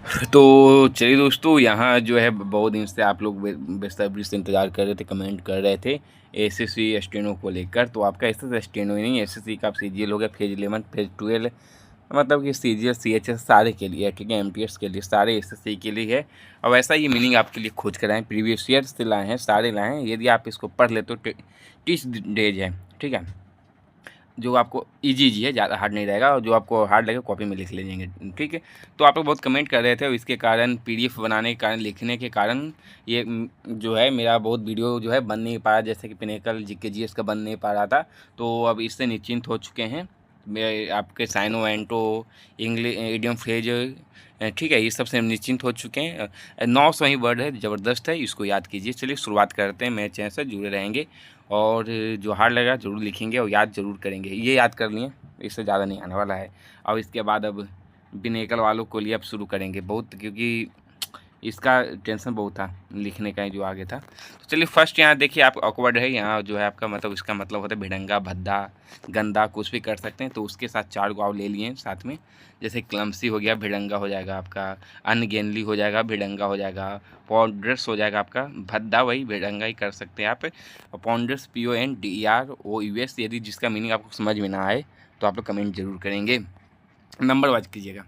तो चलिए दोस्तों, यहाँ जो है बहुत दिन से आप लोग बेसब्री से इंतज़ार कर रहे थे, कमेंट कर रहे थे एसएससी स्टेनो को लेकर। तो आपका एसएससी स्टेनो ही नहीं, एसएससी का आप सीजीएल हो गया, फेज 11 फेज 12, मतलब कि सीजीएल सीएचएस सारे के लिए है, ठीक है। एमटीएस के लिए, सारे एसएससी के लिए है। और वैसा ये मीनिंग आपके लिए खोज कर आए, प्रीवियस ईयर से लाए हैं, सारे लाए हैं। यदि आप इसको पढ़ ले तो 30 डेज है, ठीक है। जो आपको ईजी है, ज़्यादा हार्ड नहीं रहेगा, और जो आपको हार्ड लगेगा कॉपी में लिख लीजिएंगे, ठीक है। तो आप लोग बहुत कमेंट कर रहे थे, और इसके कारण पीडीएफ बनाने के कारण, लिखने के कारण ये जो है मेरा बहुत वीडियो जो है बन नहीं पा रहा, जैसे कि पिनेकल जीके जीएस का बन नहीं पा रहा था। तो अब इससे निश्चिंत हो चुके हैं। मेरे आपके साइनो एंटो, इंग्लिश इडियम फ्रेज, ठीक है, ये सब से निश्चिंत हो चुके हैं। 900 ही वर्ड है, ज़बरदस्त है, इसको याद कीजिए। चलिए शुरुआत करते हैं, मेरे चैनल से जुड़े रहेंगे, और जो हार्ड लगेगा ज़रूर लिखेंगे और याद ज़रूर करेंगे। ये याद कर लिए, इससे ज़्यादा नहीं आने वाला है। और इसके बाद अब बिनेकल वालों को लिए अब शुरू करेंगे बहुत, क्योंकि इसका टेंशन बहुत था लिखने का ही जो आगे था। तो चलिए फर्स्ट यहाँ देखिए, आप ऑकवर्ड है, यहाँ जो है आपका मतलब, इसका मतलब होता है भिड़ंगा, भद्दा, गंदा, कुछ भी कर सकते हैं। तो उसके साथ 4 गो आप ले लिए साथ में, जैसे क्लमसी हो गया, भिड़ंगा हो जाएगा आपका, अनगेनली हो जाएगा, भिड़ंगा हो जाएगा, पॉन्ड्रस हो जाएगा आपका, भद्दा वही भिड़ंगा ही कर सकते हैं आप। और पॉन्ड्रस PONDEROUS, यदि जिसका मीनिंग आपको समझ में ना आए तो आप लोग कमेंट जरूर करेंगे, नंबर वाइज कीजिएगा।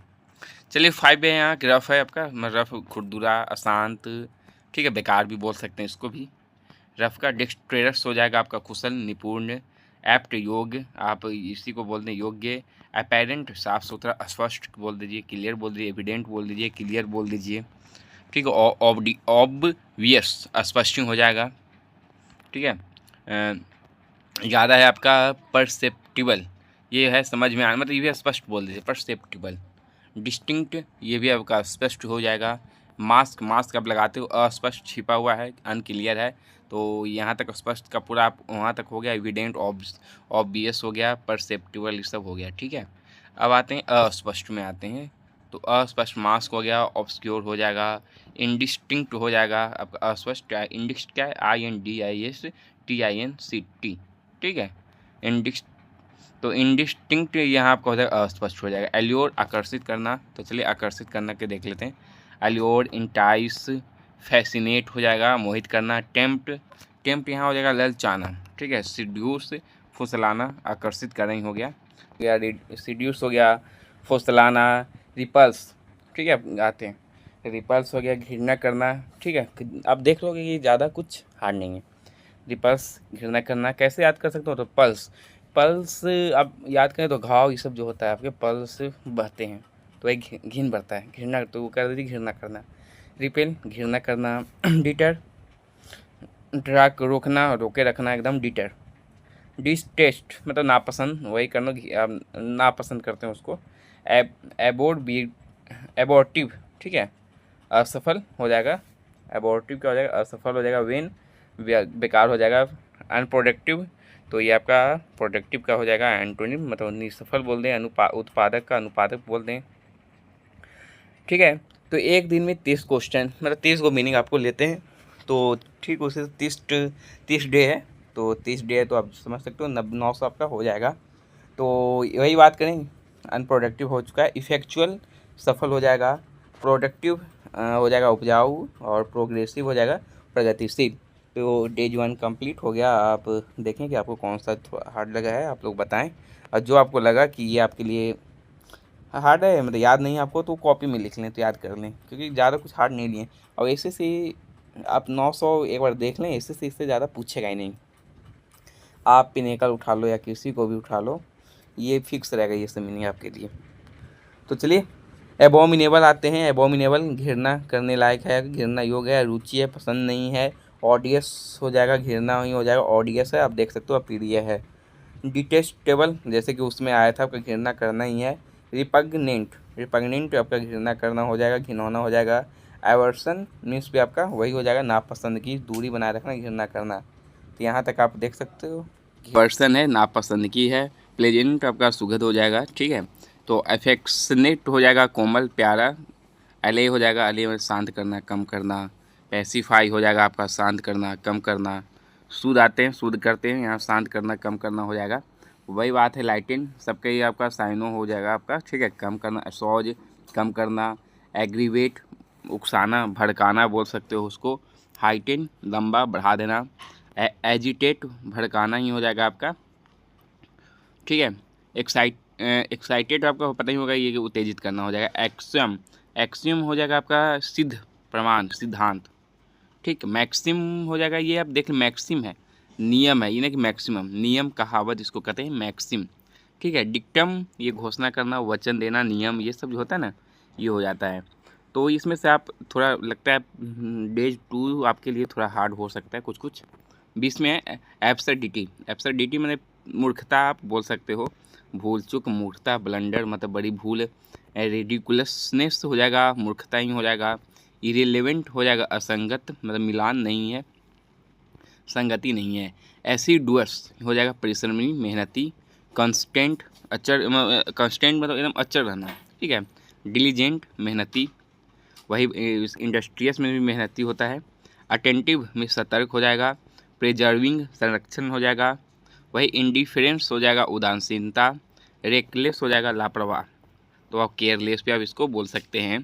चलिए 5 है, यहाँ रफ है आपका, रफ, खुरदुरा, अशांत, ठीक है, बेकार भी बोल सकते हैं इसको भी। रफ का डेक्स्ट्रेरस हो जाएगा आपका, कुशल, निपुण। एप्ट, योग्य, आप इसी को बोलते हैं योग्य। अपेरेंट, साफ सुथरा, स्पष्ट बोल दीजिए, क्लियर बोल दीजिए, एविडेंट बोल दीजिए, क्लियर बोल दीजिए, ठीक है। ऑब्वियस, स्पष्ट हो जाएगा, ठीक है। 11 है आपका परसेप्टिबल, ये है समझ में आना, मतलब ये भी स्पष्ट बोल दीजिए, परसेप्टिबल। डिस्टिंक्ट, ये भी आपका स्पष्ट हो जाएगा। मास्क, मास्क आप लगाते हो, अस्पष्ट, छिपा हुआ है, अनक्लियर है, तो यहाँ तक स्पष्ट का पूरा आप वहाँ तक हो गया। एविडेंट, ऑब्वियस हो गया, परसेप्टिबल, ये सब हो गया, ठीक है। अब आते हैं अस्पष्ट में आते हैं। तो अस्पष्ट, मास्क हो गया, ऑब्सक्योर हो जाएगा, इंडिस्टिंक्ट हो जाएगा आपका अस्पष्ट। इंडिस्ट क्या है, INDISTINCT, ठीक है, इंडिस्ट। तो इंडिस्टिंक्ट यहाँ आपका हो जाएगा, अस्पष्ट हो जाएगा। एल्योर, आकर्षित करना, तो चलिए आकर्षित करना के देख लेते हैं। एल्योर, इंटाइस, फैसिनेट हो जाएगा, मोहित करना। टेम्प्ट, टेम्प्ट यहाँ हो जाएगा ललचाना, ठीक है। सीड्यूस, फुसलाना, आकर्षित करना ही हो गया। सीड्यूस हो गया, फुसलाना। रिपल्स, ठीक है, आते हैं। रिपल्स हो गया, घृणा करना, ठीक है। आप देख लोगे कि ज़्यादा कुछ हार्ड नहीं है। रिपल्स, घृणा करना, कैसे याद कर सकते हो, तो पल्स, पल्स आप याद करें तो घाव, ये सब जो होता है आपके पल्स बहते हैं, तो एक घिन बढ़ता है, घृणा, तो वो कर दीजिए घृणा करना। रिपेल, घृणा करना। डिटर, डरा के रोकना, रोके रखना एकदम, डिटर। डिसटेस्ट मतलब नापसंद, वही करना, आप नापसंद करते हैं उसको। एबोर्ड, बी, एबॉर्टिव, ठीक है, असफल हो जाएगा। एबॉर्टिव क्या हो जाएगा, असफल हो जाएगा। वेन, बेकार हो जाएगा। अनप्रोडक्टिव, तो ये आपका प्रोडक्टिव का हो जाएगा एंटोनिम, मतलब निसफल बोल दें, उत्पादक का अनुपादक बोल दें, ठीक है। तो एक दिन में 30 क्वेश्चन, मतलब 30 को मीनिंग आपको लेते हैं, तो ठीक उसे 30 डे है, तो 30 डे है, तो आप समझ सकते हो 900 आपका हो जाएगा। तो वही बात करें, अनप्रोडक्टिव हो चुका है। इफेक्चुअल, सफल हो जाएगा। प्रोडक्टिव हो जाएगा उपजाऊ, और प्रोग्रेसिव हो जाएगा प्रगतिशील। तो डेज 1 कंप्लीट हो गया। आप देखें कि आपको कौन सा हार्ड लगा है, आप लोग बताएं। और जो आपको लगा कि ये आपके लिए हार्ड है, मतलब याद नहीं आपको, तो कॉपी में लिख लें, तो याद कर लें, क्योंकि ज़्यादा कुछ हार्ड नहीं लिए। और ऐसे से आप 900 एक बार देख लें, ऐसे से इससे ज़्यादा पूछेगा ही नहीं। आप पिनेकल उठा लो या किसी को भी उठा लो, ये फिक्स रहेगा ये सब मीनिंग आपके लिए। तो चलिए एबोमिनेबल आते हैं। एबोमिनेबल, घृणा करने लायक है, घृणा योग्य है, रुचि है, पसंद नहीं है। ऑडियस हो जाएगा, घृणा ही हो जाएगा, ऑडियस है, आप देख सकते हो, प्रिय है। डिटेस्टेबल, जैसे कि उसमें आया था, आपका घृणा करना ही है। रिपग्नेंट, रिपग्नेंट आपका घृणा करना हो जाएगा, घिनौना हो जाएगा। एवर्सन मीन्स भी आपका वही हो जाएगा, नापसंद की, दूरी बनाए रखना, घृणा करना। तो यहाँ तक आप देख सकते हो। पर्सन है, नापसंद की है। प्लेजेंट आपका सुखद हो जाएगा, ठीक है। तो अफेक्शनेट हो जाएगा, कोमल, प्यारा। अले हो जाएगा, अले में शांत करना, कम करना। पैसिफाई हो जाएगा आपका शांत करना, कम करना। सूद आते हैं, सूद करते हैं, यहाँ शांत करना, कम करना हो जाएगा। वही बात है, लाइटिन सबका ही आपका साइनो हो जाएगा आपका, ठीक है, कम करना। सौज, कम करना। एग्रीवेट उकसाना भड़काना बोल सकते हो उसको। हाइटेन लंबा बढ़ा देना। एजिटेट भड़काना ही हो जाएगा आपका, ठीक है। एक्साइटेड आपको पता ही होगा, ये उत्तेजित करना हो जाएगा। एक्सियम, एक्सियम हो जाएगा आपका सिद्ध प्रमाण सिद्धांत, ठीक। मैक्सिम हो जाएगा, ये आप देख मैक्सिम है नियम है, ये ना कि मैक्सिमम, नियम कहावत इसको कहते हैं मैक्सिम, ठीक है। डिक्टम ये घोषणा करना वचन देना नियम ये सब जो होता है ना ये हो जाता है। तो इसमें से आप थोड़ा लगता है डेज 2 आपके लिए थोड़ा हार्ड हो सकता है कुछ कुछ। 20 में है एब्सर्डिटी, एब्सर्डिटी मैंने मूर्खता आप बोल सकते हो, भूल चूक मूर्खता ब्लंडर मतलब बड़ी भूल। रेडिकुलसनेस हो जाएगा मूर्खता ही हो जाएगा। इरेलीवेंट हो जाएगा असंगत मतलब मिलान नहीं है, संगति नहीं है। एसिडुअस हो जाएगा परिश्रमी मेहनती। कंस्टेंट अचर कंस्टेंट मतलब एकदम अचर रहना, ठीक है। डिलीजेंट मेहनती, वही इंडस्ट्रियस में भी मेहनती होता है। अटेंटिव में सतर्क हो जाएगा। प्रिजर्विंग संरक्षण हो जाएगा। वही इंडिफरेंस हो जाएगा उदासीनता। रेकलेस हो जाएगा लापरवाह, तो आप केयरलेस भी आप इसको बोल सकते हैं।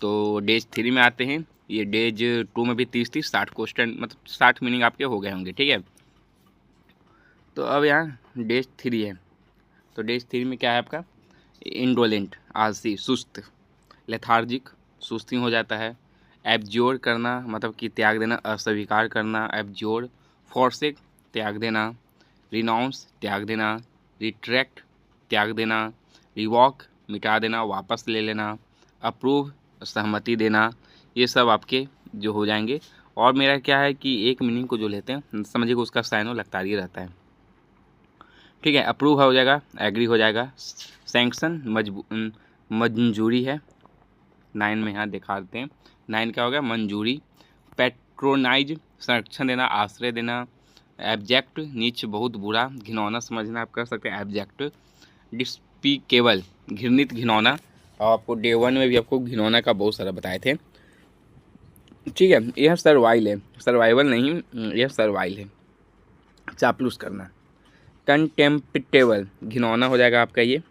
तो डेज 3 में आते हैं। ये डेज 2 में भी 30 60 क्वेश्चन मतलब 60 मीनिंग आपके हो गए होंगे, ठीक है। तो अब यहाँ डेज 3 है, तो डेज 3 में क्या है आपका, इंडोलेंट आलसी सुस्त। लेथार्जिक सुस्ती हो जाता है। एब्जोर करना मतलब कि त्याग देना, अस्वीकार करना एब्जोर। फॉरसेक त्याग देना। रिनाउंस त्याग देना। रिट्रैक्ट त्याग देना। रिवॉक मिटा देना वापस ले लेना। अप्रूव सहमति देना, ये सब आपके जो हो जाएंगे। और मेरा क्या है कि एक मीनिंग को जो लेते हैं समझिए कि उसका साइन लगता ही रहता है, ठीक है। अप्रूव हो जाएगा, एग्री हो जाएगा। सैंक्शन मंजूरी है, 9 में यहाँ दिखा देते हैं। 9 क्या हो गया, मंजूरी। पैट्रोनाइज संरक्षण देना आश्रय देना। एब्जेक्ट नीच बहुत बुरा घिनौना समझना आप कर सकते हैं एब्जेक्ट। डिस्पीकेबल घृणित घिनौना, और आपको डे 1 में भी आपको घिनौना का बहुत सारा बताए थे, ठीक है। यह सर्वाइल है, सर्वाइवल नहीं, यह सर्वाइल है, चापलूस करना। कंटेम्पटेबल घिनौना हो जाएगा आपका ये।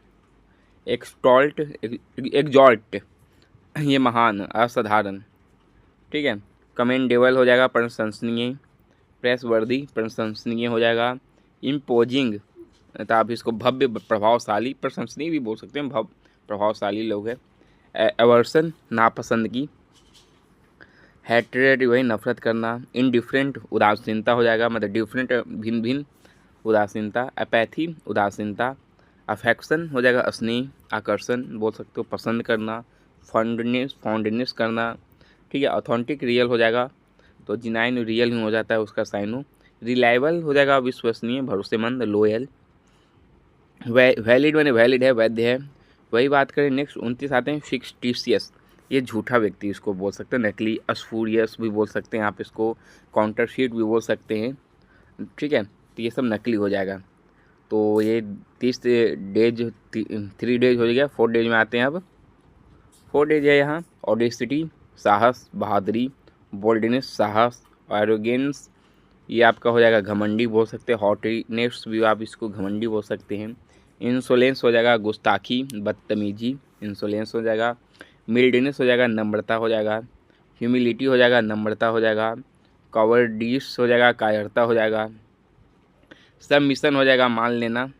एक्सटॉल्ट एग्जॉल्ट ये महान असाधारण, ठीक है। कमेंडेबल हो जाएगा प्रशंसनीय। प्रेस वर्दी प्रशंसनीय हो जाएगा। इम्पोजिंग तो आप इसको भव्य प्रभावशाली, प्रशंसनीय भी बोल सकते हैं, भव्य प्रभावशाली लोग है। एवर्सन नापसंदगी। हैट्रेड वही नफरत करना। इनडिफरेंट उदासीनता हो जाएगा मतलब डिफरेंट भिन्न भिन्न उदासीनता। अपैथी उदासीनता। अफेक्शन हो जाएगा स्नेह आकर्षण बोल सकते हो पसंद करना। फॉन्डनेस करना, ठीक है। ऑथेंटिक रियल हो जाएगा, तो जिनाइन रियल ही हो जाता है उसका साइनो। रिलायबल हो जाएगा विश्वसनीय भरोसेमंद लोयल। वैलिड मैंने वैलिड है वैध है। वही बात करें नेक्स्ट 29 आते हैं फिक्टिशियस, ये झूठा व्यक्ति इसको बोल सकते हैं, नकली। अस्फूरियस भी बोल सकते हैं आप इसको, काउंटरफीट भी बोल सकते हैं, ठीक है। तो ये सब नकली हो जाएगा। तो ये 30 डेज 3 डेज हो गया। 4 डेज में आते हैं अब। 4 डेज है यहाँ। ऑडेसिटी साहस बहादुरी। बोल्डनेस साहस। एरोगेंस ये आपका हो जाएगा घमंडी बोल सकते हैं। हॉटीनेस भी आप इसको घमंडी बोल सकते हैं। इंसोलेंस हो जाएगा गुस्ताखी बदतमीजी, इंसोलेंस हो जाएगा। मिल्डनेस हो जाएगा नम्रता हो जाएगा। ह्यूमिलिटी हो जाएगा नम्रता हो जाएगा। कॉवर्डिस हो जाएगा कायरता हो जाएगा। सबमिशन हो जाएगा मान लेना,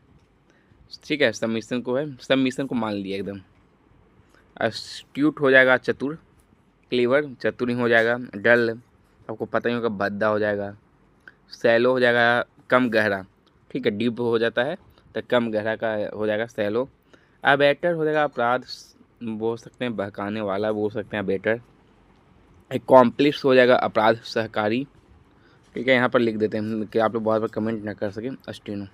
ठीक है। सबमिशन को है, सबमिशन को मान लिया एकदम। अस्ट्यूट हो जाएगा चतुर, क्लीवर चतुर ही हो जाएगा। डल आपको पता ही होगा भद्दा हो जाएगा। सैलो हो जाएगा कम गहरा, ठीक है। डीप हो जाता है तो कम गहरा का हो जाएगा सैलो। अबेटर हो जाएगा अपराध बोल सकते हैं, बहकाने वाला बोल सकते हैं अबेटर। एकॉम्प्लिस हो जाएगा अपराध सहकारी, ठीक है। यहाँ पर लिख देते हैं कि आप लोग बहुत बार कमेंट ना कर सकें। अस्टिनो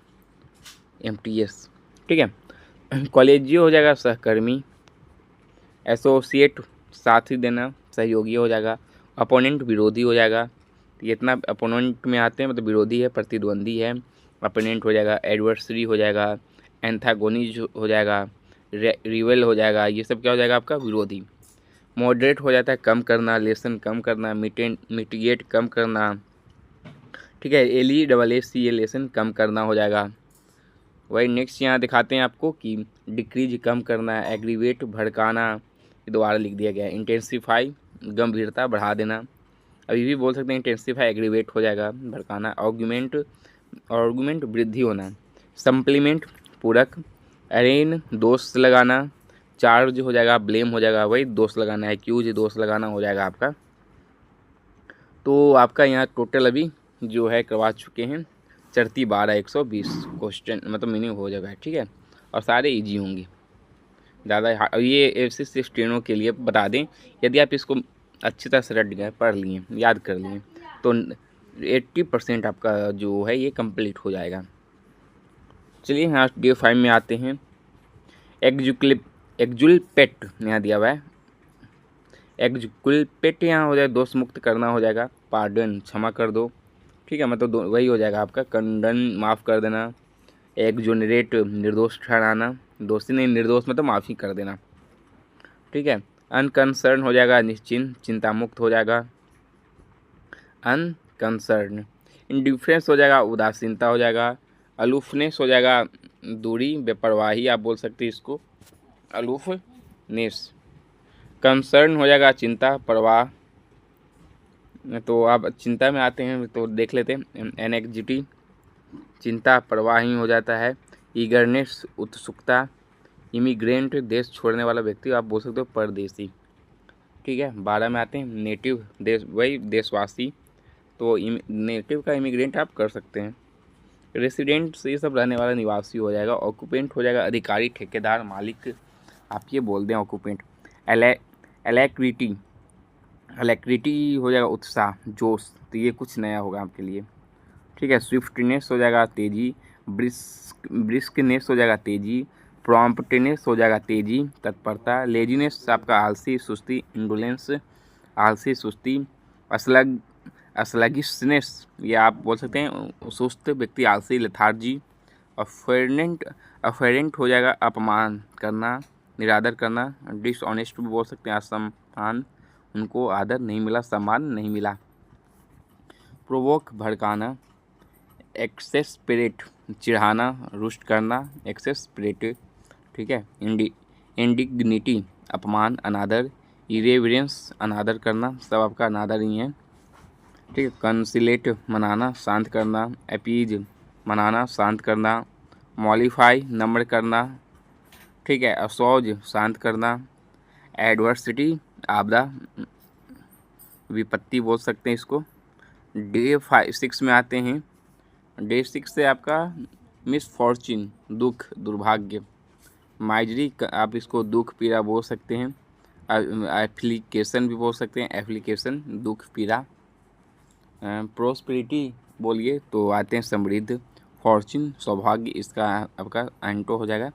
MTS, ठीक है। कॉलेजियो हो जाएगा सहकर्मी। एसोसिएट साथी देना सहयोगी हो जाएगा। अपोनेंट विरोधी हो जाएगा, ये इतना अपोनेंट में आते हैं मतलब विरोधी है प्रतिद्वंदी है। अपोनेंट हो जाएगा। एडवर्सरी हो जाएगा। एंथागोनिज हो जाएगा। रिवेल हो जाएगा, ये सब क्या हो जाएगा आपका विरोधी। मॉडरेट हो जाता है कम करना, लेसन कम करना, मिटिगेट कम करना, ठीक है। LESSC लेसन कम करना हो जाएगा। वही नेक्स्ट यहाँ दिखाते हैं आपको कि डिक्रीज कम करना, एग्रीवेट भड़काना, ये दोबारा लिख दिया गया है। इंटेंसीफाई गंभीरता बढ़ा देना, अभी भी बोल सकते हैं इंटेंसीफाई एग्रीवेट हो जाएगा भड़काना। आर्गुमेंट वृद्धि होना। सप्लीमेंट पूरक। अरेन दोष लगाना। चार्ज हो जाएगा ब्लेम हो जाएगा, वही दोष लगाना है, एक्यूज दोष लगाना हो जाएगा आपका। तो आपका यहाँ टोटल अभी जो है करवा चुके हैं 12 120 क्वेश्चन, मतलब मीनिंग हो जाएगा, ठीक है। और सारे इजी होंगे ज़्यादा। ये ऐसे स्टेनों के लिए बता दें, यदि आप इसको अच्छी तरह से रट गए, पढ़ लिए, याद कर लिए, तो 80% आपका जो है ये कंप्लीट हो जाएगा। चलिए यहाँ डे 5 में आते हैं। एक्जुलपेट यहाँ दिया हुआ है। एक्जुलपेट यहाँ हो जाएगा दोष मुक्त करना हो जाएगा। पार्डन क्षमा कर दो, ठीक है, मतलब वही हो जाएगा आपका। कंडन माफ़ कर देना। एक्जोनरेट निर्दोष ठहराना, दोषी नहीं निर्दोष मतलब माफ़ी कर देना, ठीक है। अनकंसर्न हो जाएगा निश्चिंत, चिंता मुक्त हो जाएगा अनकंसर्न। इंडिफरेंस हो जाएगा उदासीनता हो जाएगा। अलूफनेस हो जाएगा दूरी, बेपरवाही आप बोल सकते हैं इसको, अलूफनेस। कंसर्न हो जाएगा चिंता परवाह। तो आप चिंता में आते हैं तो देख लेते हैं। एनेक्जिटी चिंता परवाह ही हो जाता है। ईगरनेस उत्सुकता। इमिग्रेंट देश छोड़ने वाला व्यक्ति, आप बोल सकते हो परदेसी, ठीक है। 12 में आते हैं। नेटिव देश, वही देशवासी, तो नेटिव का इमिग्रेंट आप कर सकते हैं। रेसिडेंट से ये सब रहने वाला निवासी हो जाएगा। ऑक्यूपेंट हो जाएगा अधिकारी ठेकेदार मालिक, आप ये बोल दें ऑक्यूपेंट। एलैक्रिटी एलैक्रिटी हो जाएगा उत्साह जोश, तो ये कुछ नया होगा आपके लिए, ठीक है। स्विफ्टनेस हो जाएगा तेजी। ब्रिस्कनेस हो जाएगा तेजी। प्रॉम्प्टनेस हो जाएगा तेजी तत्परता। लेजीनेस आपका आलसी सुस्ती, इंडोलेंस आलसी सुस्ती। असलगिसनेस ये आप बोल सकते हैं सुस्त व्यक्ति आलसी लेथार्जी। अफेरेंट हो जाएगा अपमान करना निरादर करना। डिसऑनेस्ट भी बोल सकते हैं असम्मान, उनको आदर नहीं मिला सम्मान नहीं मिला। प्रोवोक भड़काना। एक्सेस्परेट चिढ़ाना रुष्ट करना, एक्सेस्परेट, ठीक है। इंडिग्निटी अपमान अनादर। इरेवरेंस अनादर करना, सब आपका अनादर ही है, ठीक है। कंसिलेट मनाना शांत करना। अपीज मनाना शांत करना। मॉलिफाई नम्र करना, ठीक है। असौज शांत करना। एडवर्सिटी आपदा विपत्ति बोल सकते हैं इसको। डे 6 में आते हैं। डे 6 से आपका मिसफॉर्चून दुख दुर्भाग्य। माइजरी आप इसको दुख पीड़ा बोल सकते हैं। एप्लीकेशन भी बोल सकते हैं, एप्लीकेशन दुख पीड़ा। प्रोस्पेरिटी बोलिए तो आते हैं समृद्ध। फॉर्चून सौभाग्य, इसका आपका एंटो हो जाएगा।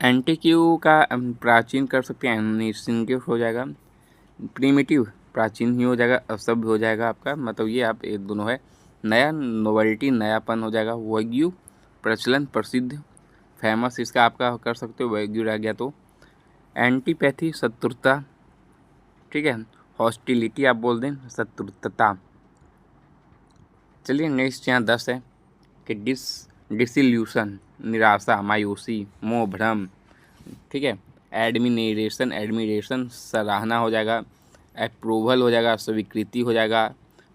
एंटिक्यू का प्राचीन कर सकते हैं, एनिसिंटिव हो जाएगा। प्रीमिटिव प्राचीन ही हो जाएगा, असभ्य हो जाएगा आपका, मतलब ये आप एक दोनों है। नया नोवेल्टी नयापन हो जाएगा। वैग्यू प्रचलन प्रसिद्ध फेमस, इसका आपका कर सकते हो वैग्यू रह गया तो। एंटीपैथी शत्रुता, ठीक है। हॉस्टिलिटी आप बोल दें शत्रुता। चलिए नेक्स्ट यहाँ 10 है कि डिसिल्यूशन निराशा मायूसी मोह भ्रम, ठीक है। एडमिरेशन सराहना हो जाएगा। अप्रूवल हो जाएगा स्वीकृति हो जाएगा।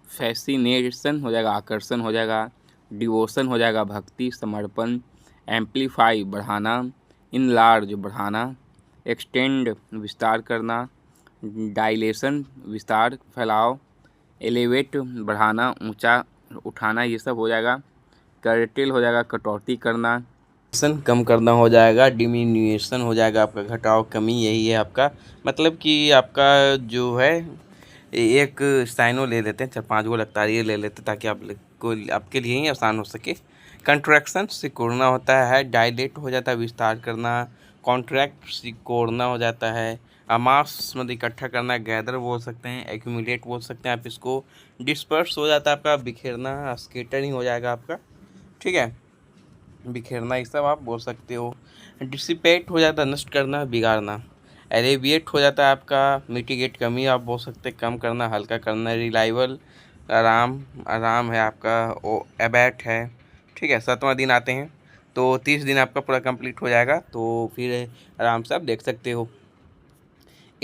फैसिनेशन हो जाएगा आकर्षण हो जाएगा। डिवोशन हो जाएगा भक्ति समर्पण। एम्पलीफाई बढ़ाना। इनलार्ज बढ़ाना। एक्सटेंड विस्तार करना। डायलेशन विस्तार फैलाव। एलिवेट बढ़ाना ऊंचा उठाना, ये सब हो जाएगा। कर्टेल हो जाएगा कटौती करना। कम करना हो जाएगा। डिमिन्यूएशन हो जाएगा आपका घटाव कमी, यही है आपका, मतलब कि आपका जो है एक साइनो ले लेते हैं, 4-5 गो लगता है ये ले लेते हैं ताकि आप को आपके लिए ही आसान हो सके। कंट्रैक्शन सिकुड़ना होता है। डायलेट हो जाता है विस्तार करना। कॉन्ट्रैक्ट सिकोड़ना हो जाता है। अमास मतलब इकट्ठा करना, गैदर बोल सकते हैं। एक्यूमुलेट बोल सकते हैं आप इसको। डिस्पर्स हो जाता है आपका बिखेरना, स्केटरिंग हो जाएगा आपका, ठीक है, बिखेरना, ये सब आप बोल सकते हो। डिसिपेट हो जाता है नष्ट करना बिगाड़ना। एलिविएट हो जाता है आपका मिटिगेट कमी, आप बोल सकते हैं कम करना हल्का करना। रिलाइवल आराम है आपका। ओ एबैट है, ठीक है। 7वां दिन आते हैं तो 30 दिन आपका पूरा कंप्लीट हो जाएगा, तो फिर आराम से आप देख सकते हो।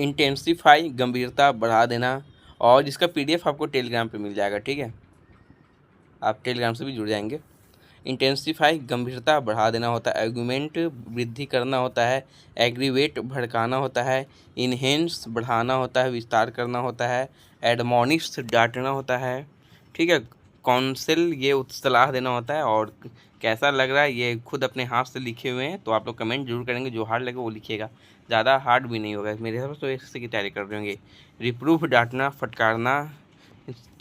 इंटेंसिफाई गंभीरता बढ़ा देना, और इसका PDF आपको टेलीग्राम पे मिल जाएगा, ठीक है, आप टेलीग्राम से भी जुड़ जाएंगे। इंटेंसिफाई गंभीरता बढ़ा देना होता है, आर्गुमेंट वृद्धि करना होता है, एग्रीवेट भड़काना होता है, इन्हेंस बढ़ाना होता है, विस्तार करना होता है, एडमोनिश डांटना होता है, ठीक है, काउंसिल ये सलाह देना होता है। और कैसा लग रहा है ये खुद अपने हाथ से लिखे हुए हैं, तो आप लोग कमेंट जरूर करेंगे, जो हार्ड लगे वो लिखिएगा, ज़्यादा हार्ड भी नहीं होगा मेरे हिसाब से, तो इससे की तैयारी कर रहे होंगे। रिप्रूफ डांटना, फटकारना,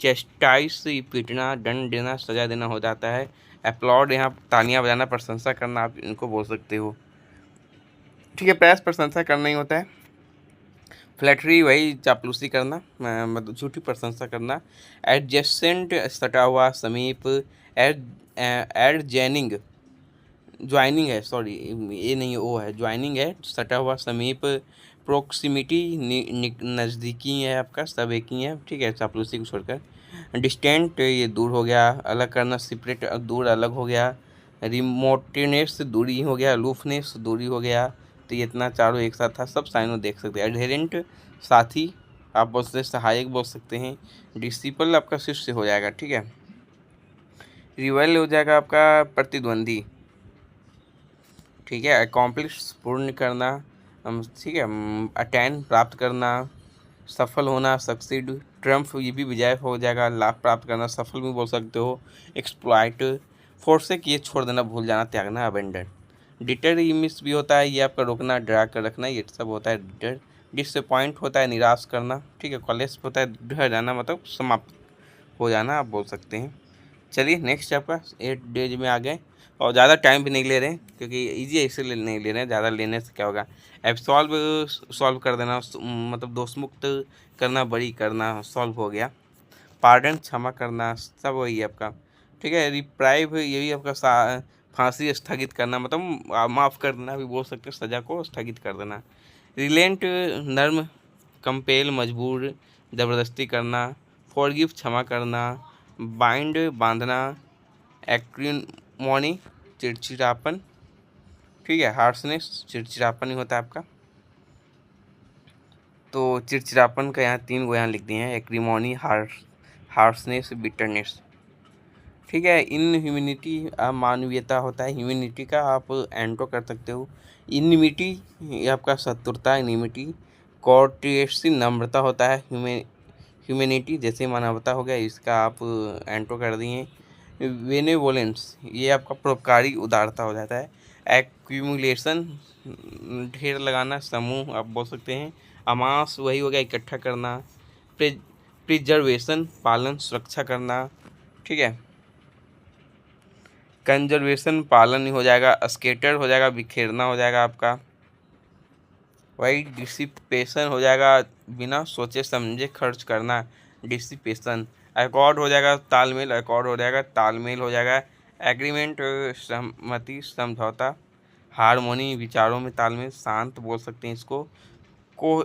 चेस्टाइस पीटना, दंड देना, सजा देना हो जाता है। अपलॉड यहाँ तालियां बजाना, प्रशंसा करना आप इनको बोल सकते हो, ठीक है, प्रेस प्रशंसा करना ही होता है। फ्लैटरी वही चापलूसी करना, मतलब झूठी प्रशंसा करना। एडजेसेंट सटा हुआ, समीप। एडजेनिंग ज्वाइनिंग है, सॉरी ये नहीं ओ है, ज्वाइनिंग है, सटा हुआ, समीप। प्रोक्सिमिटी नज़दीकी है आपका, सब एक ही है, ठीक है, चापलूसी को छोड़कर। डिस्टेंट ये दूर हो गया, अलग करना, सेपरेट दूर अलग हो गया। रिमोटनेस दूरी हो गया, अलूफनेस दूरी हो गया। तो ये इतना चारों एक साथ था, सब साइनों देख सकते हैं। एडहेरेंट साथी आप बोल सकते हैं, सहायक बोल सकते हैं। डिसिपल आपका शिष्य हो जाएगा, ठीक है। रिवेल हो जाएगा आपका प्रतिद्वंदी, ठीक है। अकॉम्प्लिश पूर्ण करना, ठीक है। अटेन प्राप्त करना, सफल होना, सक्सीड। ट्रम्फ ये भी विजय हो जाएगा, लाभ प्राप्त करना, सफल भी बोल सकते हो। एक्सप्लॉइट फोर्सेक ये छोड़ देना, भूल जाना, त्यागना, अबेंडन। डिटर ये मिस भी होता है, ये आपका रोकना, डरा कर रखना, ये सब होता है डिटर। डिसअपॉइंट होता है निराश करना, ठीक है। कॉलेज होता है ढह जाना, मतलब समाप्त हो जाना आप बोल सकते हैं। चलिए नेक्स्ट आपका 8 डेज में आ गए, और ज़्यादा टाइम भी नहीं ले रहे हैं क्योंकि इजी है, इसलिए नहीं ले रहे हैं, ज़्यादा लेने से क्या होगा। एब्सॉल्व सॉल्व कर देना, मतलब दोष मुक्त करना, बरी करना, सॉल्व हो गया। पार्डन क्षमा करना, सब वही है आपका, ठीक है। रिप्राइव ये भी आपका फांसी स्थगित करना, मतलब माफ़ कर देना भी बोल सकते हैं, सज़ा को स्थगित कर देना। रिलेंट नर्म, कंपेल मजबूर, ज़बरदस्ती करना। फॉरगिव क्षमा करना। बाइंड बांधना। एक्रिमोनी चिड़चिड़ापन, ठीक है। हार्शनेस चिड़चिड़ापन ही होता है आपका, तो चिड़चिड़ापन का यहाँ 3 गो यहाँ लिख दिए हैं, एक्रिमोनी, हार्शनेस, बिटरनेस, ठीक है। इनह्यूमिनिटी अमानवीयता होता है, ह्यूमिनिटी का आप एंटो कर सकते हो। इनिमिटी ये आपका शत्रुता, इनिमिटी। कॉर्टेसी नम्रता होता है, ह्यूमैनिटी जैसे मानवता हो गया, इसका आप एंटो कर दिए। बेनेवोलेंस ये आपका परोपकारी उदारता हो जाता है। एक्यूमुलेशन ढेर लगाना, समूह आप बोल सकते हैं। अमास वही हो गया, इकट्ठा करना। प्रिजर्वेशन पालन, सुरक्षा करना, ठीक है। कंजर्वेशन पालन हो जाएगा। स्केटर हो जाएगा, बिखेरना हो जाएगा आपका। वही डिसिपेशन हो जाएगा, बिना सोचे समझे खर्च करना, डिसिपेशन। अकॉर्ड हो जाएगा, तालमेल, अकॉर्ड हो जाएगा, तालमेल हो जाएगा। एग्रीमेंट सहमति, समझौता। हारमोनी विचारों में तालमेल, शांत बोल सकते हैं इसको। को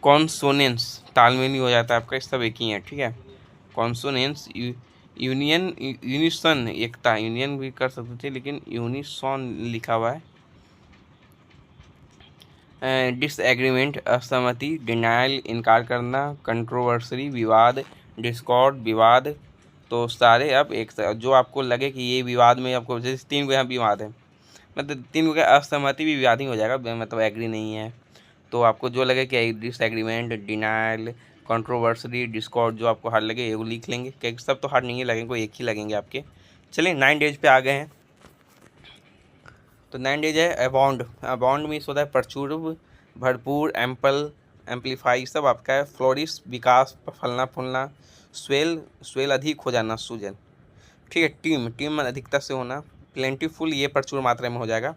कॉन्सोनेंस तालमेल ही हो जाता है आपका, इस सब एक ही है, ठीक है। कॉन्सोनेंस यूनियन, यूनिसन एकता, यूनियन भी कर सकते थे लेकिन यूनिसॉन लिखा हुआ है। डिसएग्रीमेंट असहमति, डिनाइल इनकार करना, कंट्रोवर्सी विवाद, डिस्कॉर्ड विवाद। तो सारे अब एक जो आपको लगे कि ये विवाद में आपको, जैसे 3 गो यहाँ विवाद है, मतलब 3 गो का असहमति भी विवाद ही हो जाएगा, मतलब एग्री नहीं है। तो आपको जो लगे कि डिसएग्रीमेंट, डिनाइल, कंट्रोवर्सी, डिस्कॉर्ड, जो आपको हार्ड लगे वो लिख लेंगे, क्योंकि सब तो हार्ड नहीं लगेंगे, कोई एक ही लगेंगे आपके। चलिए 9 डेज पे आ गए हैं, तो 9 डेज है। अबाउंड, अबाउंड मीन्स होता है प्रचुर, भरपूर, एम्पल, एम्पलीफाई, सब आपका है। फ्लोरिश विकास, फलना फूलना। स्वेल, स्वेल अधिक हो जाना, सूजन, ठीक है। टीम, टीम में अधिकता से होना। प्लेंटीफुल ये प्रचुर मात्रा में हो जाएगा,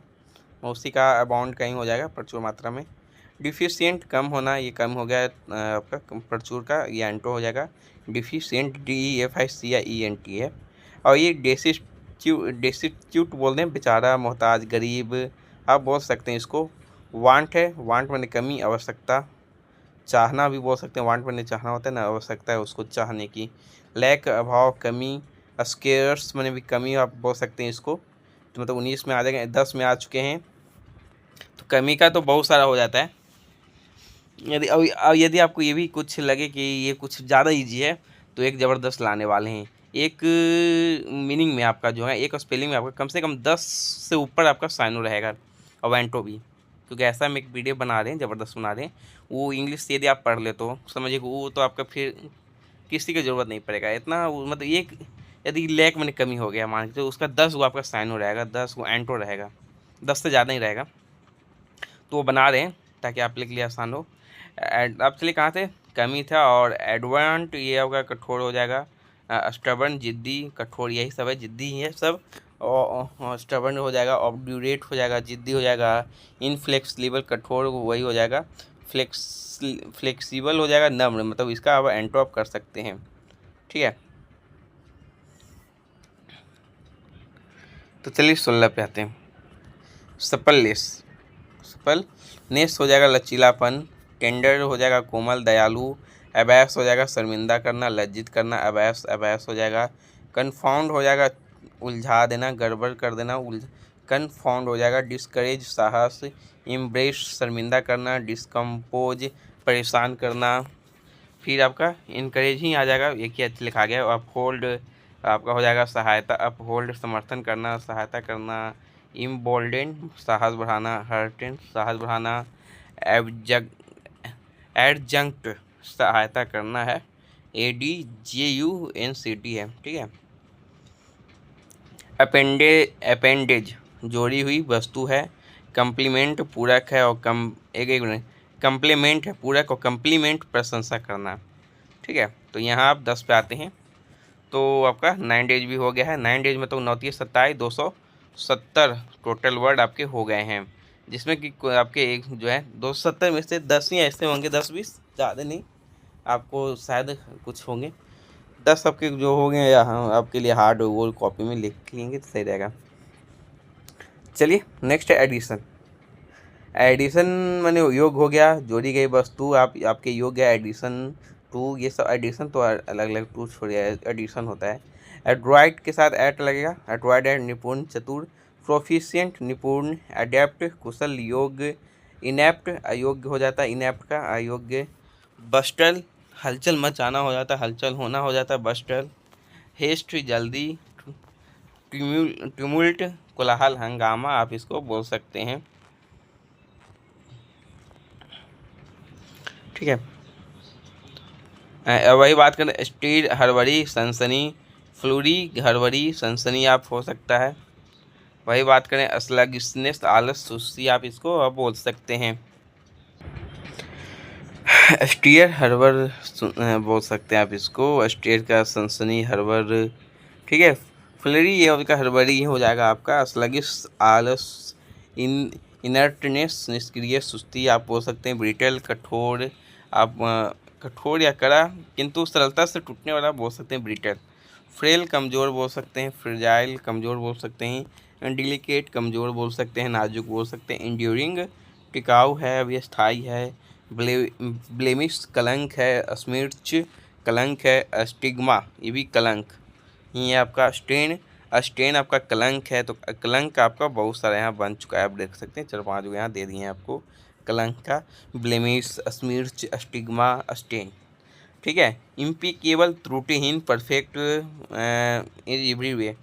उसी का अबाउंड कहीं हो जाएगा प्रचुर मात्रा में। डिफिशियंट कम होना, ये कम हो गया आपका प्रचुर का, ये एंटो हो जाएगा। डिफिशियंट DEFICIENT है। और ये डेस्टिट्यूट बोलते हैं, बेचारा, मोहताज, गरीब आप बोल सकते हैं इसको। वांट है, वांट मैंने कमी, आवश्यकता। चाहना भी बोल सकते हैं, वांट मैंने चाहना होता है ना, आवश्यकता है उसको चाहने की। लैक अभाव, कमी। स्केर्स मैंने भी कमी आप बोल सकते हैं इसको, तो मतलब 19 में आ जाएंगे, 10 में आ चुके हैं, तो कमी का तो बहुत सारा हो जाता है। यदि आपको ये भी कुछ लगे कि ये कुछ ज़्यादा इजी है, तो एक ज़बरदस्त लाने वाले हैं। एक मीनिंग में आपका जो है, एक स्पेलिंग में आपका कम से कम 10 से ऊपर आपका साइनो रहेगा, और वेंटो भी, क्योंकि ऐसा हम एक वीडियो बना रहे हैं, ज़बरदस्त बना रहे हैं। वो इंग्लिश से यदि आप पढ़ ले तो समझिए कि वो तो आपका फिर किसी की ज़रूरत नहीं पड़ेगा इतना, मतलब एक यदि लैक में कमी हो गया मान के, तो उसका 10 वो आपका साइनो रहेगा, 10 वो एंटो रहेगा, 10 से ज़्यादा ही रहेगा। तो वो बना रहे हैं ताकि आप लोग के लिए आसान हो। आप चलिए कहाँ थे, कमी था, और एडवांट ये होगा कठोर हो जाएगा, स्टबर्न जिद्दी, कठोर यही सब है, जिद्दी ही है सब, और स्टबर्न हो जाएगा, ऑब्ड्यूरेट हो जाएगा, जिद्दी हो जाएगा, इनफ्लेक्सिबल कठोर वही हो जाएगा, फ्लेक्सिबल हो जाएगा, नम्र, मतलब इसका आप एंटो आप कर सकते हैं। ठीक है, तो चलिए 16 पे आते हैं। सपलनेस, सपलनेस हो जाएगा लचीलापन, टेंडर हो जाएगा कोमल दयालु, अबैस हो जाएगा शर्मिंदा करना, लज्जित करना, अबैस अबैस हो जाएगा, कन्फाउंड हो जाएगा उलझा देना, गड़बड़ कर देना, कन्फाउंड हो जाएगा, डिस्करेज साहस, इम्ब्रेस शर्मिंदा करना, डिस्कम्पोज परेशान करना, फिर आपका इनकरेज ही आ जाएगा, एक ही अच्छे लिखा गया, अपहोल्ड आपका हो जाएगा सहायता, अपहोल्ड समर्थन करना, सहायता करना, इम्बोल्डेन साहस बढ़ाना, हर्टेन साहस बढ़ाना, एबजग एडजंक्ट सहायता करना है, ADJUNCT है। ठीक है, अपेंडेज जोड़ी हुई वस्तु है, कम्प्लीमेंट पूरक है, और एक एक मिनट, कम्प्लीमेंट है पूरक, और कम्प्लीमेंट प्रशंसा करना। ठीक है, तो यहाँ आप 10 पे आते हैं, तो आपका 9 डेज भी हो गया है। 9 डेज में तो 9 27 270 टोटल वर्ड आपके हो गए हैं, जिसमें कि आपके एक जो है 270 में से 10 ही ऐसे होंगे, 10-20 ज़्यादा नहीं, आपको शायद कुछ होंगे 10 आपके जो हो गए, या हाँ आपके लिए हार्ड वो कॉपी में लिख लेंगे तो सही रहेगा। चलिए नेक्स्ट है एडिशन। एडिशन माने योग हो गया, जोड़ी गई वस्तु आप आपके योग है, एडिशन टू, ये सब एडिशन तो अलग अलग टू छोड़िए, एडिशन होता है। एड्रॉइड के साथ एट लगेगा, एड्रॉइड है निपुण चतुर, प्रोफिशिएंट निपुण, एडेप्ट कुशल, योग्य, इनेप्ट अयोग्य हो जाता है, इनेप्ट का अयोग्य, बस्टल हलचल मचाना हो जाता है, हलचल होना हो जाता है बस्टल, हेस्ट जल्दी, ट्यूमुल्ट कोलाहल हंगामा आप इसको बोल सकते हैं। ठीक है, वही बात करें, स्टीड हड़बड़ी सनसनी, फ्लूरी हड़बड़ी सनसनी आप हो सकता है। वही बात करें स्लगिशनेस आलस सुस्ती आप इसको आप बोल सकते हैं। स्टीयर हड़बड़ बोल सकते हैं आप इसको, स्टीयर का सनसनी हड़बड़। ठीक है, फ्लरी ये आपका हड़बड़ी हो जाएगा आपका, स्लगिश आलस, इन इनर्टनेस निष्क्रिय सुस्ती आप बोल सकते हैं, ब्रिटल कठोर आप कठोर या कड़ा किंतु सरलता से टूटने वाला बोल सकते हैं ब्रिटल, फ्रेल कमज़ोर बोल सकते हैं, फ्रेजाइल कमज़ोर बोल सकते हैं, डिलिकेट कमज़ोर बोल सकते हैं, नाजुक बोल सकते हैं, इंड्यूरिंग टिकाऊ है, अभी स्थायी है, ब्लेमिश कलंक है, स्मिर्च कलंक है, स्टिग्मा ये भी कलंक, ये आपका स्टेन, स्टेन आपका कलंक है, तो कलंक आपका बहुत सारा यहाँ बन चुका है, आप देख सकते हैं 4-5 यहाँ दे दिए हैं आपको कलंक का, ब्लेमिश स्मिर्च स्टिग्मा स्टेन। ठीक है, इम्पिकेबल त्रुटिहीन परफेक्ट एवरीवे,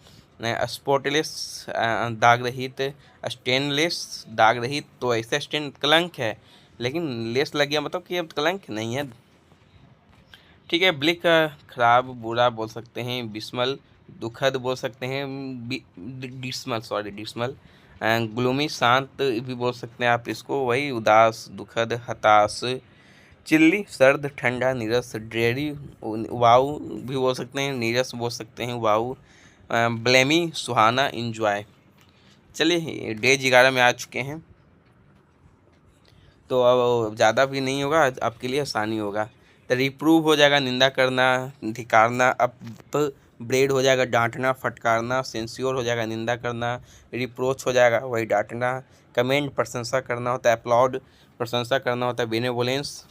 स्पॉटलेस दाग रहित, स्टेनलेस दाग रहित, तो ऐसा स्टेन कलंक है, लेकिन लेस लग गया मतलब कि अब कलंक नहीं है। ठीक है, ब्लिक खराब बुरा बोल सकते हैं, बिस्मल दुखद बोल सकते हैं, डिस्मल सॉरी डिस्मल, ग्लूमी शांत भी बोल सकते हैं आप इसको, वही उदास दुखद हताश, चिल्ली सर्द ठंडा, नीरस ड्रेरी वाऊ भी बोल सकते हैं, नीरस बोल सकते हैं, वाऊ, ब्लेमी सुहाना इंजॉय। चलिए डेज 11 में आ चुके हैं, तो अब ज़्यादा भी नहीं होगा, आपके लिए आसानी होगा। तो रिप्रूव हो जाएगा निंदा करना, धिकारना, अप ब्रेड हो जाएगा डांटना फटकारना, सेंस्योर हो जाएगा निंदा करना, रिप्रोच हो जाएगा वही डांटना, कमेंट प्रशंसा करना होता है, अपलॉड प्रशंसा करना होता है, बेनेवोलेंस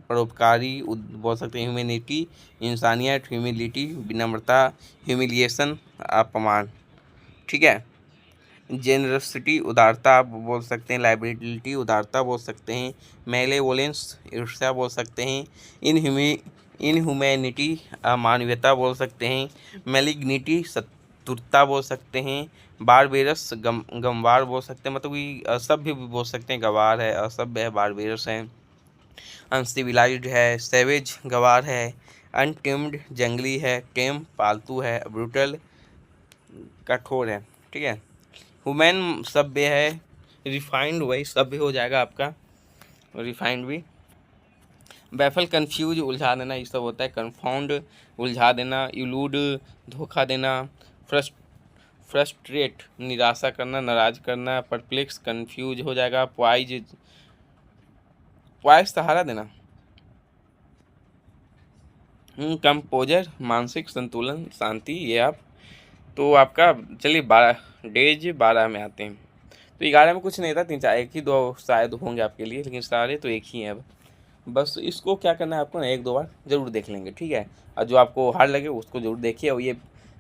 परोपकारी बोल सकते हैं, ह्यूमैनिटी इंसानियत, ह्यूमिलिटी विनम्रता, ह्यूमिलिएशन अपमान। ठीक है, जेनरसिटी उदारता आप बोल सकते हैं, लाइबिलिटी उदारता बोल सकते हैं, मेलेवोलेंस ईर्ष्या बोल सकते हैं, इनह्यूमैनिटी अमानवीयता बोल सकते हैं, मैलिग्निटी शत्रुता बोल सकते हैं, बारबेरस गंवार बोल सकते हैं, मतलब कि असभ्य भी बोल सकते हैं, गंवार है, असभ्य है, बारबेरस है, अनसिविलाइज्ड है, सेवेज गंवार है, अनटेम्ड जंगली है, टेम पालतू है, ब्रूटल कठोर है। ठीक है, ह्यूमन सभ्य है, रिफाइंड वही सभ्य हो जाएगा आपका, रिफाइंड भी, बैफल कंफ्यूज उलझा देना ये सब होता है, कन्फाउंड उलझा देना, इलूड धोखा देना, फ्रस्ट्रेट निराशा करना, नाराज करना, परप्लेक्स कंफ्यूज हो जाएगा, पॉइज सहारा देना, कंपोजर मानसिक संतुलन शांति, ये आप तो आपका चलिए 12 में आते हैं। तो 11 में कुछ नहीं था, 3 4 1 ही 2 शायद होंगे आपके लिए, लेकिन सारे तो एक ही हैं अब। बस इसको क्या करना है आपको ना, 1 2 बार ज़रूर देख लेंगे, ठीक है। और जो आपको हार्ड लगे उसको ज़रूर देखिए। और ये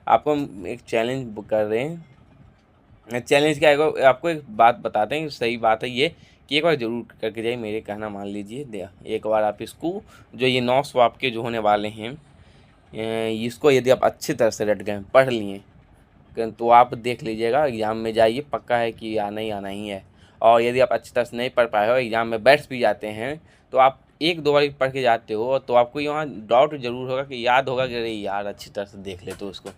आपको हम एक चैलेंज कर रहे हैं। चैलेंज क्या है, आपको एक बात बताते हैं, सही बात है ये कि एक बार ज़रूर करके जाइए, मेरे कहना मान लीजिए, एक बार आप इसको जो ये 9 स्वैप के जो होने वाले हैं, इसको यदि आप अच्छी तरह से रट गए, पढ़ लिए, तो आप देख लीजिएगा, एग्ज़ाम में जाइए, पक्का है कि आना ही है। और यदि आप अच्छी तरह से नहीं पढ़ पाए हो, एग्ज़ाम में बैठ भी जाते हैं, तो आप 1 2 बार पढ़ के जाते हो, तो आपको यहाँ डाउट ज़रूर होगा कि याद होगा कि अरे यार अच्छी तरह से देख ले तो उसको।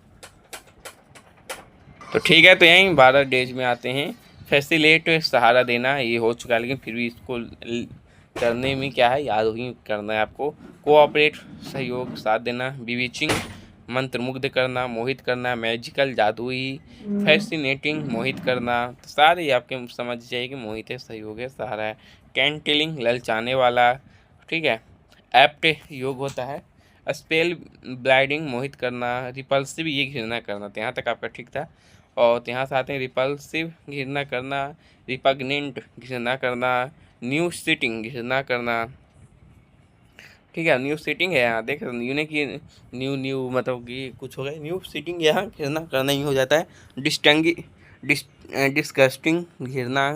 तो ठीक है, तो यहीं 12 डेज में आते हैं। फैसिलेट सहारा देना ये हो चुका है, लेकिन फिर भी इसको करने में क्या है, याद ही करना है आपको। कोऑपरेट सहयोग साथ देना, बीविचिंग मंत्रमुग्ध करना, मोहित करना, मैजिकल जादुई, फैसिनेटिंग मोहित करना, तो सारे आपके समझ जाइए कि मोहित है, सहयोग है, सहारा है। कैंटिलिंग ललचाने वाला, ठीक है। एप्ट योग होता है। स्पेल ब्लाइडिंग मोहित करना, रिपल्सिव ये घृणा करना, तो यहाँ तक आपका ठीक था। और यहाँ से आते हैं रिपल्सिव घृणा करना, रिपग्नेंट घृणा करना, न्यू सिटिंग घृणा करना, ठीक है। न्यू सीटिंग है यहाँ, देख यूनिक की न्यू मतलब कि कुछ हो गया, न्यू सीटिंग यहाँ घृणा करना ही हो जाता है। डिस्गस्टिंग घृणा,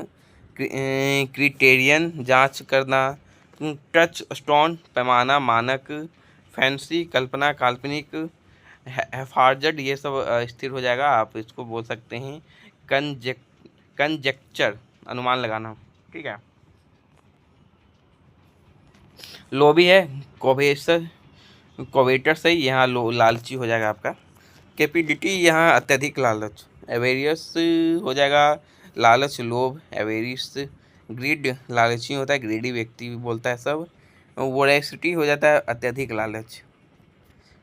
क्रिटेरियन जांच करना, टच स्टोन पैमाना मानक, फैंसी कल्पना काल्पनिक, हैफार्जड ये सब स्थिर हो जाएगा, आप इसको बोल सकते हैं कंजेक्चर अनुमान लगाना, ठीक है। लोभी है, कोवेटर से यहाँ लालची हो जाएगा आपका। कैपिडिटी यहाँ अत्यधिक लालच, एवेरियस हो जाएगा लालच लोभ, एवेरियस। ग्रीड लालची होता है, ग्रीडी व्यक्ति भी बोलता है सब। वोरेसिटी हो जाता है अत्यधिक लालच,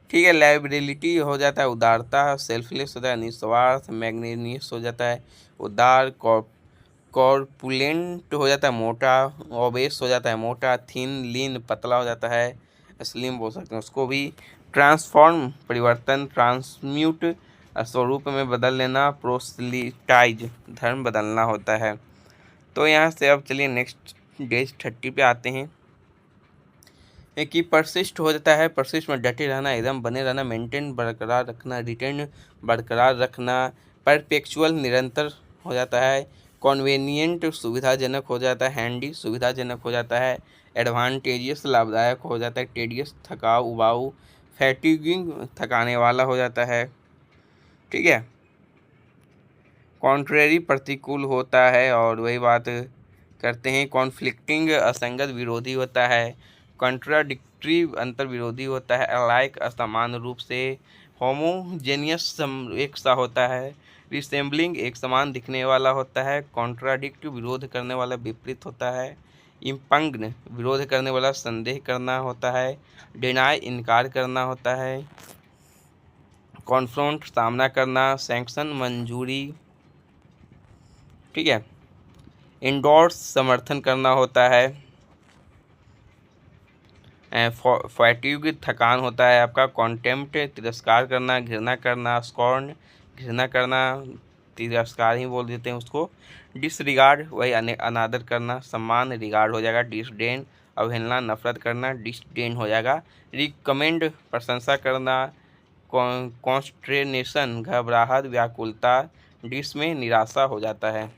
ठीक है। लाइबिलिटी हो जाता है उदारता, सेल्फलेस होता है निस्वार्थ, मैग्नेनियस हो जाता है उदार, कॉर्पुलेंट हो जाता है मोटा, ओबेस हो जाता है मोटा, थिन लीन पतला हो जाता है, स्लिम बोल सकते हैं उसको भी। ट्रांसफॉर्म परिवर्तन, ट्रांसम्यूट स्वरूप में बदल लेना, प्रोसलिटाइज धर्म बदलना होता है। तो यहाँ से अब चलिए नेक्स्ट डेज 30 पे आते हैं। कि परसिस्ट हो जाता है, परसिस्ट में डटे रहना, एकदम बने रहना, मेंटेन बरकरार रखना, रिटेन बरकरार रखना, परपेचुअल निरंतर हो जाता है। कॉन्वेनिएंट सुविधाजनक हो जाता है, हैंडी सुविधाजनक हो जाता है, एडवांटेजियस लाभदायक हो जाता है, टेडियस थकाऊ उबाऊ, फैटिगिंग थकाने वाला हो जाता है, ठीक है। कॉन्ट्रेरी प्रतिकूल होता है, और वही बात करते हैं। कॉन्फ्लिक्टिंग असंगत विरोधी होता है, कॉन्ट्राडिक्टरी अंतर विरोधी होता है, अलाइक असमान रूप से, होमोजेनियस एक सा होता है, रिसेंबलिंग एक समान दिखने वाला होता है, कॉन्ट्राडिक्ट विरोध करने वाला विपरीत होता है, इम्पंग्न विरोध करने वाला संदेह करना होता है, डिनाई इनकार करना होता है, कॉन्फ्रंट सामना करना, सैंक्शन मंजूरी, ठीक है। इंडोर्स समर्थन करना होता है, फैटिग थकान होता है आपका, कॉन्टेम्प्ट तिरस्कार करना, घृणा करना, स्कॉर्न घृणा करना, तिरस्कार ही बोल देते हैं उसको। डिसरिगार्ड वही अनादर करना, सम्मान रिगार्ड हो जाएगा, डिसडेन अवहेलना नफरत करना, डिसडेन हो जाएगा। रिकमेंड प्रशंसा करना, कॉन्स्ट्रेनेशन घबराहट व्याकुलता, डिस में निराशा हो जाता है।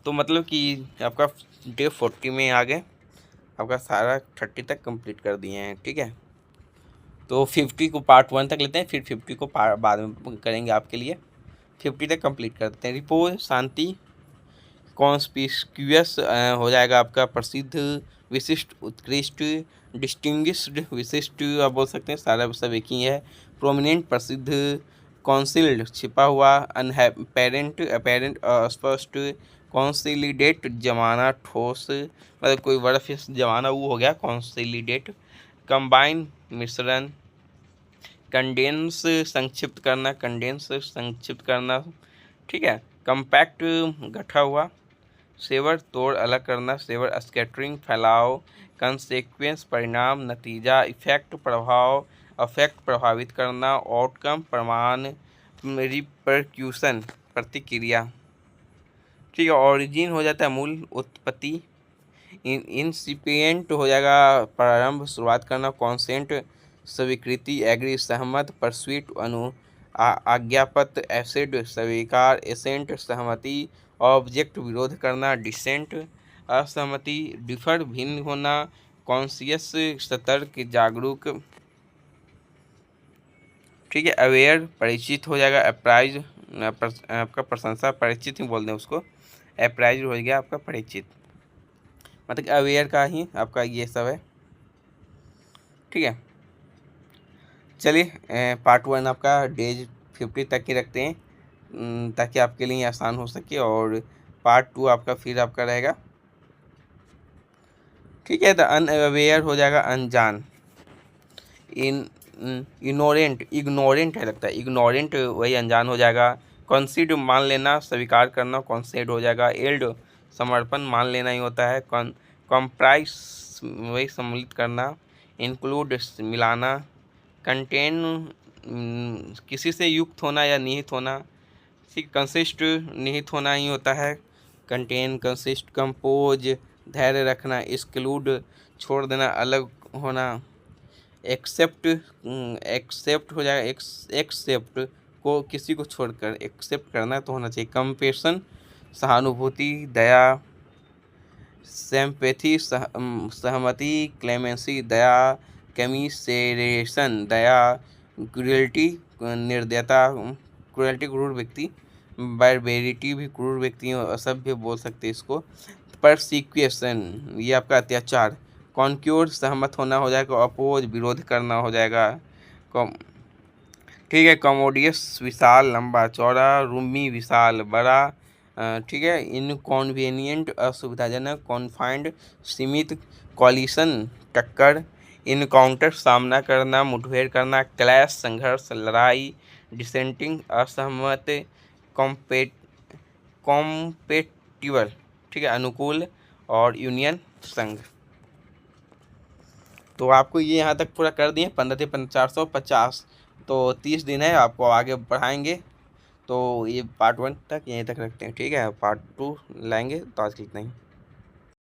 तो मतलब कि आपका डे 40 में आ गए, आपका सारा 30 तक कंप्लीट कर दिए हैं, ठीक है। तो 50 को पार्ट 1 तक लेते हैं, फिर 50 को बाद में करेंगे आपके लिए। 50 तक कंप्लीट करते हैं। रिपोज शांति, कॉन्स्पिक्यूअस हो जाएगा आपका प्रसिद्ध, विशिष्ट, उत्कृष्ट, डिस्टिंग्विश्ड, विशिष्ट आप बोल सकते हैं, सारा सब एक ही है। प्रोमिनेंट प्रसिद्ध, कॉन्सिल्ड छिपा हुआ, अनअपेरेंट अपेरेंट अस्पष्ट, कॉन्सिलिडेट जमाना ठोस, मतलब कोई बर्फ जमाना वो हो गया कॉन्सिलिडेट। कंबाइन मिश्रण, कंडेंस संक्षिप्त करना, कंडेंस संक्षिप्त करना, ठीक है। कंपैक्ट गठा हुआ, सेवर तोड़ अलग करना, सेवर स्कैटरिंग फैलाव, कंसेक्वेंस परिणाम नतीजा, इफेक्ट प्रभाव, अफेक्ट प्रभावित करना, आउटकम परिणाम, रिपरक्यूशन प्रतिक्रिया, ठीक है। ओरिजिन हो जाता है मूल, उत्पत्ति। इंसिपिएंट हो जाएगा प्रारंभ शुरुआत करना, कॉन्सेंट स्वीकृति, एग्री सहमत, परस्वीट आज्ञापत्र, एसिड स्वीकार, एसेंट सहमति, ऑब्जेक्ट विरोध करना, डिसेंट असहमति, डिफर भिन्न होना, कॉन्शियस सतर्क जागरूक, ठीक है। अवेयर परिचित हो जाएगा, अप्राइज आपका प्रशंसा, परिचित ही बोल दें उसको, अप्राइज हो गया आपका परिचित, मतलब अवेयर का ही आपका ये सब है, ठीक है। चलिए पार्ट 1 आपका डेज 50 तक ही रखते हैं ताकि आपके लिए आसान हो सके, और पार्ट 2 आपका फिर आपका रहेगा, ठीक है। तो अनअवेयर हो जाएगा अनजान, इग्नोरेंट है लगता है, इग्नोरेंट वही अनजान हो जाएगा। कंसीड मान लेना, स्वीकार करना, कॉन्सेड हो जाएगा। एल्ड समर्पण मान लेना ही होता है। कॉम्प्राइस वही सम्मिलित करना। इंक्लूड मिलाना। कंटेन किसी से युक्त होना या निहित होना, ठीक। कंसिस्ट निहित होना ही होता है। कंटेन, कंसिस्ट, कंपोज धैर्य रखना। एक्सक्लूड छोड़ देना, अलग होना। एक्सेप्ट एक्सेप्ट हो जाएगा, एक्सेप्ट को किसी को छोड़कर एक्सेप्ट करना तो होना चाहिए। कंपेशन सहानुभूति, दया। सिंपैथी सहमति, क्लेमेंसी दया। कमिसेरेशन दया। क्रूरल्टी निर्दयता, क्रूरल्टी क्रूर व्यक्ति। बारबेरिटी भी क्रूर व्यक्ति असभ्य बोल सकते हैं इसको। परसिक्यूशन ये आपका अत्याचार। कॉन्क्योर सहमत होना हो जाएगा। अपोज विरोध करना हो जाएगा। ठीक है। कमोडियस विशाल लंबा चौड़ा। रूमी विशाल बड़ा, ठीक है। इनकॉन्वीनियंट असुविधाजनक। कॉन्फाइंड सीमित। कॉलिशन टक्कर। इनकाउंटर सामना करना, मुठभेड़ करना। क्लैश संघर्ष लड़ाई। डिसेंटिंग असहमत। कॉम्पेटिबल, ठीक है, अनुकूल। और यूनियन संघ। तो आपको ये यहाँ तक पूरा कर दिए 15 से 450, तो 30 दिन है, आपको आगे बढ़ाएंगे। तो ये पार्ट 1 तक यहीं तक रखते हैं, ठीक है। पार्ट 2 लाएंगे, तो आज के लिए इतना ही।